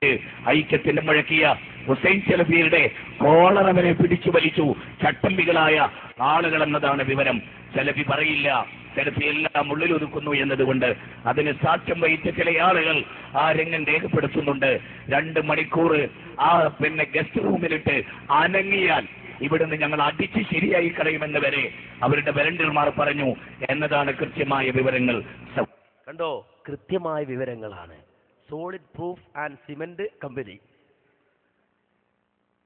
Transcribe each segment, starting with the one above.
ഐക്യത്തിന് മുഴക്കിയ ഹുസൈൻ സലഫിയുടെ കോളറവരെ പിടിച്ചു വലിച്ചു ചട്ടമ്പികളായ ആളുകൾ എന്നതാണ് വിവരം. സലഫി പറയില്ല, സലഫി എല്ലാം ഉള്ളിലൊതുക്കുന്നു എന്നതുകൊണ്ട് അതിന് സാക്ഷ്യം വഹിച്ച ചില ആളുകൾ ആ രംഗം രേഖപ്പെടുത്തുന്നുണ്ട്. 2 മണിക്കൂർ ആ ഗസ്റ്റ് റൂമിലിട്ട് അനങ്ങിയാൽ ഇവിടുന്ന് ഞങ്ങൾ അടിച്ച് ശരിയായി കളയുമെന്ന് വരെ അവരുടെ വലണ്ടിയർമാർ പറഞ്ഞു എന്നതാണ് കൃത്യമായ വിവരങ്ങൾ. കണ്ടോ, കൃത്യമായ വിവരങ്ങളാണ്. Solid proof and cement company,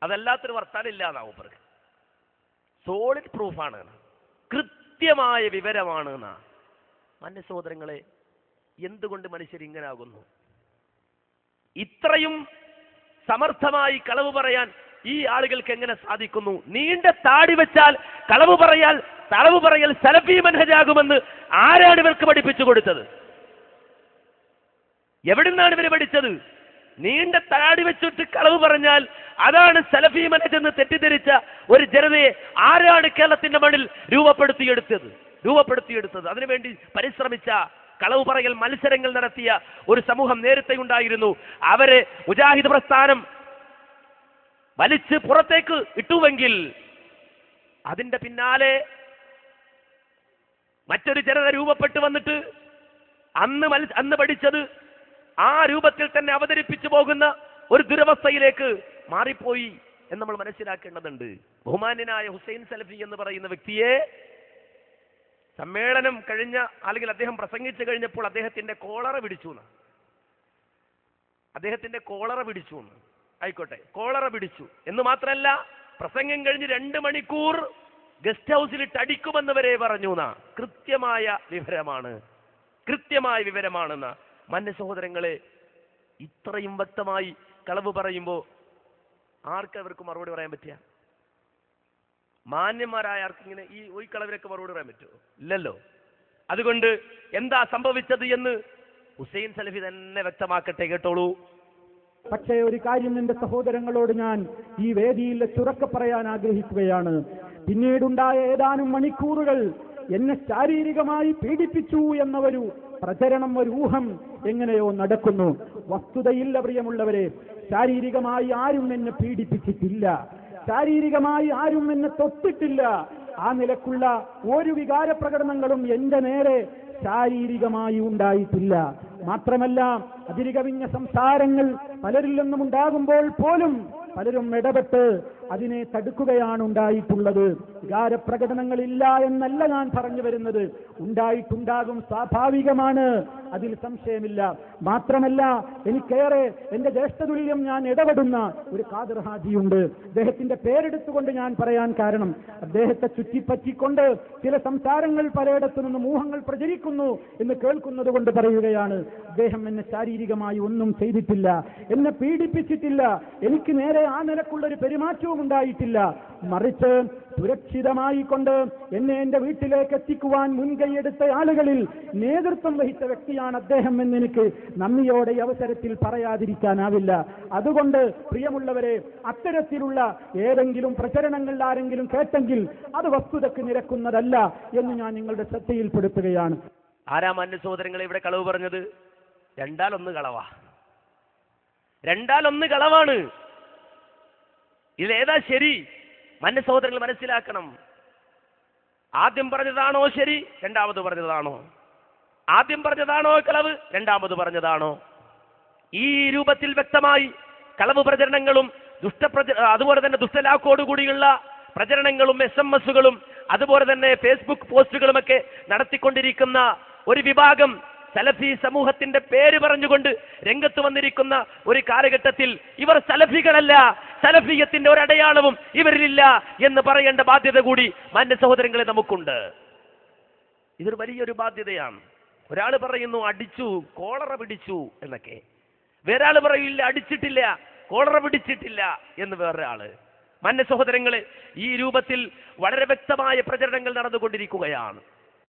അതല്ലാത്തൊരു വർത്താനില്ല എന്നാ മൂപ്പർക്ക്. സോളിഡ് പ്രൂഫാണ്, കൃത്യമായ വിവരമാണ് എന്നാ. മന്റെ സഹോദരങ്ങളെ, എന്തുകൊണ്ട് മനുഷ്യർ ഇങ്ങനെ ആകുന്നു? ഇത്രയും സമർത്ഥമായി കളവ് പറയാൻ ഈ ആളുകൾക്ക് എങ്ങനെ സാധിക്കുന്നു? നീണ്ട താടി വെച്ചാൽ കളവ് പറയൽ സലഫി മനഹജാകുമെന്ന് ആരാണ് ഇവർക്ക് പഠിപ്പിച്ചു കൊടുത്തത്? എവിടുന്നാണ് ഇവര് പഠിച്ചത്? നീണ്ട താടി വെച്ചിട്ട് കളവ് പറഞ്ഞാൽ അതാണ് സലഫി മനഹജ് എന്ന് തെറ്റിദ്ധരിച്ച ഒരു ജനതയെ ആരാണ് കേരളത്തിന്റെ മണ്ണിൽ രൂപപ്പെടുത്തിയെടുത്തത്? അതിനുവേണ്ടി പരിശ്രമിച്ച, കളവ് പറയൽ മത്സരങ്ങൾ നടത്തിയ ഒരു സമൂഹം നേരത്തെ ഉണ്ടായിരുന്നു. അവരെ മുജാഹിദ് പ്രസ്ഥാനം വലിച്ച് പുറത്തേക്ക് ഇട്ടുവെങ്കിൽ അതിന്റെ പിന്നാലെ മറ്റൊരു ജനത രൂപപ്പെട്ടു വന്നിട്ട് അന്ന് പഠിച്ചത് ആ രൂപത്തിൽ തന്നെ അവതരിപ്പിച്ചു പോകുന്ന ഒരു ദുരവസ്ഥയിലേക്ക് മാറിപ്പോയി എന്ന് നമ്മൾ മനസ്സിലാക്കേണ്ടതുണ്ട്. ബഹുമാന്യനായ ഹുസൈൻ സലഫി എന്ന് പറയുന്ന വ്യക്തിയെ സമ്മേളനം കഴിഞ്ഞ, അല്ലെങ്കിൽ അദ്ദേഹം പ്രസംഗിച്ചു കഴിഞ്ഞപ്പോൾ അദ്ദേഹത്തിന്റെ കോളറ പിടിച്ചു. ആയിക്കോട്ടെ, കോളറ പിടിച്ചു എന്ന് മാത്രമല്ല, പ്രസംഗം കഴിഞ്ഞ് 2 മണിക്കൂർ ഗസ്റ്റ് ഹൗസിലിട്ട് അടിക്കുമെന്ന് വരെ പറഞ്ഞു. കൃത്യമായ വിവരമാണെന്ന. മന്റെ സഹോദരങ്ങളെ, ഇത്രയും വ്യക്തമായി കളവ് പറയുമ്പോൾ ആർക്കവർക്ക് മറുപടി പറയാൻ പറ്റിയ? മാന്യന്മാരായ ആർക്കിങ്ങനെ ഈ കളവിനൊക്കെ മറുപടി പറയാൻ പറ്റുമോ? ഇല്ലല്ലോ. അതുകൊണ്ട് എന്താ സംഭവിച്ചത് എന്ന് ഹുസൈൻ സലഫി തന്നെ വ്യക്തമാക്കട്ടെ, കേട്ടോളൂ. പക്ഷേ ഒരു കാര്യം എന്റെ സഹോദരങ്ങളോട് ഞാൻ ഈ വേദിയിൽ ചുറക്കെ പറയാൻ ആഗ്രഹിക്കുകയാണ്. പിന്നീടുണ്ടായ ഏതാനും മണിക്കൂറുകൾ എന്നെ ശാരീരികമായി പീഡിപ്പിച്ചു എന്ന ഒരു പ്രചരണം, ഒരു ഊഹം എങ്ങനെയോ നടക്കുന്നു. വസ്തുതയില്ല പ്രിയമുള്ളവരെ, ശാരീരികമായി ആരും എന്നെ പീഡിപ്പിച്ചിട്ടില്ല, ശാരീരികമായി ആരും എന്നെ തൊട്ടിട്ടില്ല. ആ നിലക്കുള്ള ഒരു വികാര പ്രകടനങ്ങളും എന്റെ നേരെ ശാരീരികമായി ഉണ്ടായിട്ടില്ല. മാത്രമല്ല, അതിരുകവിഞ്ഞ സംസാരങ്ങൾ പലരിൽ നിന്നും ഉണ്ടാകുമ്പോൾ പോലും പലരും ഇടപെട്ട് അതിനെ തടുക്കുകയാണ് ഉണ്ടായിട്ടുള്ളത്. വികാരപ്രകടനങ്ങളില്ല എന്നല്ല ഞാൻ പറഞ്ഞു വരുന്നത്, ഉണ്ടായിട്ടുണ്ടാകും, സ്വാഭാവികമാണ്, അതിൽ സംശയമില്ല. മാത്രമല്ല, എനിക്കേറെ എന്റെ ജ്യേഷ്ഠതുല്യം ഞാൻ ഇടപെടുന്ന ഒരു ഖാദിർ ഹാജിയുണ്ട്. അദ്ദേഹത്തിന്റെ പേരെടുത്തുകൊണ്ട് ഞാൻ പറയാൻ കാരണം, അദ്ദേഹത്തെ ചുറ്റിപ്പറ്റിക്കൊണ്ട് ചില സംസാരങ്ങൾ പലയിടത്തു നിന്നും ഊഹങ്ങൾ പ്രചരിക്കുന്നു എന്ന് കേൾക്കുന്നത് കൊണ്ട് പറയുകയാണ്. അദ്ദേഹം എന്നെ ശാരീരികമായി ഒന്നും ചെയ്തിട്ടില്ല, എന്നെ പീഡിപ്പിച്ചിട്ടില്ല, എനിക്ക് നേരെ ആ നിലക്കുള്ളൊരു പെരുമാറ്റവും ഉണ്ടായിട്ടില്ല. മറിച്ച് സുരക്ഷിതമായി കൊണ്ട് എന്നെ എന്റെ വീട്ടിലേക്ക് എത്തിക്കുവാൻ മുൻകൈയെടുത്ത ആളുകളിൽ നേതൃത്വം വഹിച്ച വ്യക്തിയാണ് അദ്ദേഹം എന്നെനിക്ക് നന്ദിയോടെ ഈ അവസരത്തിൽ പറയാതിരിക്കാനാവില്ല. അതുകൊണ്ട് പ്രിയമുള്ളവരെ, അത്തരത്തിലുള്ള ഏതെങ്കിലും പ്രചരണങ്ങൾ ആരെങ്കിലും കേട്ടെങ്കിൽ അത് വസ്തുതക്ക് നിരക്കുന്നതല്ല എന്ന് ഞാൻ നിങ്ങളുടെ ശ്രദ്ധയിൽപ്പെടുത്തുകയാണ്. ആരാ മന്യ സഹോദരങ്ങളെ ഇവിടെ കളവ് പറഞ്ഞത്? 2-1 കളവാ. 2-1 കളവാണ്. ഇതിലേതാ ശരി? മന്യ സഹോദരങ്ങൾ മനസ്സിലാക്കണം. ആദ്യം പറഞ്ഞതാണോ ശരി? രണ്ടാമത് പറഞ്ഞതാണോ? ആദ്യം പറഞ്ഞതാണോ കളവ്? രണ്ടാമത് പറഞ്ഞതാണോ? ഈ രൂപത്തിൽ വ്യക്തമായി കളവ് പ്രചരണങ്ങളും അതുപോലെ തന്നെ ദുഷ്ടലാക്കോടുകൂടിയുള്ള പ്രചരണങ്ങളും SMS-കളും അതുപോലെ തന്നെ ഫേസ്ബുക്ക് പോസ്റ്റുകളുമൊക്കെ നടത്തിക്കൊണ്ടിരിക്കുന്ന ഒരു വിഭാഗം സലഫി സമൂഹത്തിന്റെ പേര് പറഞ്ഞുകൊണ്ട് രംഗത്ത് വന്നിരിക്കുന്ന ഒരു കാലഘട്ടത്തിൽ ഇവർ സലഫികളല്ല, സലഫിയത്തിന്റെ ഒരടയാളവും ഇവരിലില്ല എന്ന് പറയേണ്ട ബാധ്യത കൂടി മാന്യ സഹോദരങ്ങളെ നമുക്കുണ്ട്. ഇതൊരു വലിയൊരു ബാധ്യതയാണ്. ഒരാൾ പറയുന്നു അടിച്ചു, കോളറ പിടിച്ചു എന്നൊക്കെ, വേറൊരാൾ പറയില്ല അടിച്ചിട്ടില്ല, കോളറ പിടിച്ചിട്ടില്ല എന്ന് വേറൊരാള്. മാന്യ സഹോദരങ്ങളെ, ഈ രൂപത്തിൽ വളരെ വ്യക്തമായ പ്രചരണങ്ങൾ നടന്നുകൊണ്ടിരിക്കുകയാണ്.